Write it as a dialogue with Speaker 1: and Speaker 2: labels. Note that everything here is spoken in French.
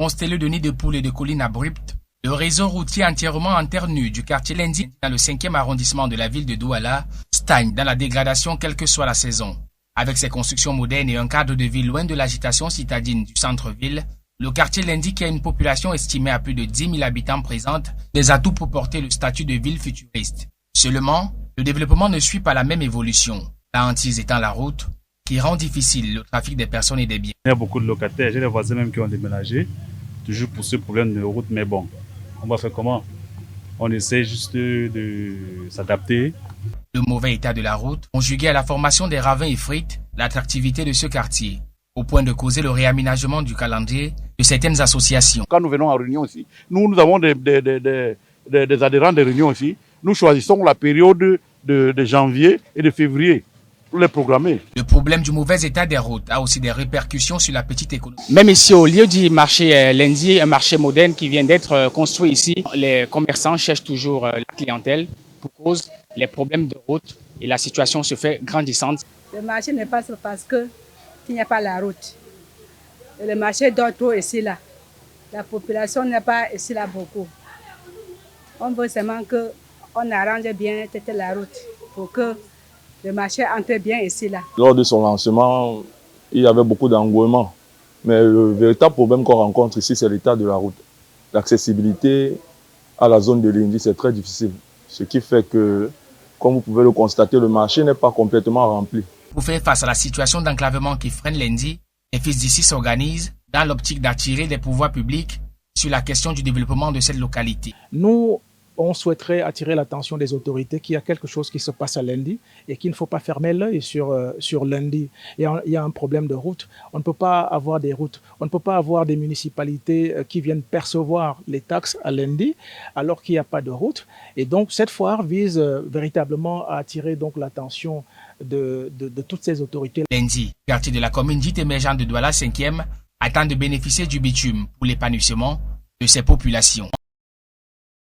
Speaker 1: Constellé de nids de poules et de collines abruptes, le réseau routier entièrement en terre nue du quartier Lendi dans le 5e arrondissement de la ville de Douala stagne dans la dégradation quelle que soit la saison. Avec ses constructions modernes et un cadre de vie loin de l'agitation citadine du centre-ville, le quartier Lendi, qui a une population estimée à plus de 10 000 habitants, présente des atouts pour porter le statut de ville futuriste. Seulement, le développement ne suit pas la même évolution, la hantise étant la route, qui rend difficile le trafic des personnes et des biens.
Speaker 2: Il y a beaucoup de locataires, j'ai des voisins même qui ont déménagé, toujours pour ce problème de route, mais bon, on va faire comment? On essaie juste de s'adapter.
Speaker 1: Le mauvais état de la route, conjugué à la formation des ravins, effrite l'attractivité de ce quartier, au point de causer le réaménagement du calendrier de certaines associations.
Speaker 3: Quand nous venons en réunion ici, nous avons des adhérents de réunion ici. Nous choisissons la période de janvier et de février pour les programmer.
Speaker 1: Le problème du mauvais état des routes a aussi des répercussions sur la petite économie.
Speaker 4: Même ici, au lieu du marché Lendi, un marché moderne qui vient d'être construit ici, les commerçants cherchent toujours la clientèle pour cause les problèmes de route et la situation se fait grandissante.
Speaker 5: Le marché ne passe pas parce qu'il n'y a pas la route. Et le marché dort trop ici là. La population n'est pas ici là beaucoup. On veut seulement qu'on arrange bien la route pour que le marché entre bien ici là.
Speaker 6: Lors de son lancement, il y avait beaucoup d'engouement. Mais le véritable problème qu'on rencontre ici, c'est l'état de la route. L'accessibilité à la zone de Lendi, c'est très difficile. Ce qui fait que, comme vous pouvez le constater, le marché n'est pas complètement rempli.
Speaker 1: Pour faire face à la situation d'enclavement qui freine Lendi, les fils d'ici s'organisent dans l'optique d'attirer les pouvoirs publics sur la question du développement de cette localité.
Speaker 7: Nous, on souhaiterait attirer l'attention des autorités qu'il y a quelque chose qui se passe à Lendi et qu'il ne faut pas fermer l'œil sur Lendi. Il y a un problème de route. On ne peut pas avoir des routes. On ne peut pas avoir des municipalités qui viennent percevoir les taxes à Lendi alors qu'il n'y a pas de route. Et donc, cette foire vise véritablement à attirer donc l'attention de toutes ces autorités.
Speaker 1: Lendi, quartier de la commune dite émergente de Douala 5e, attend de bénéficier du bitume pour l'épanouissement de ses populations.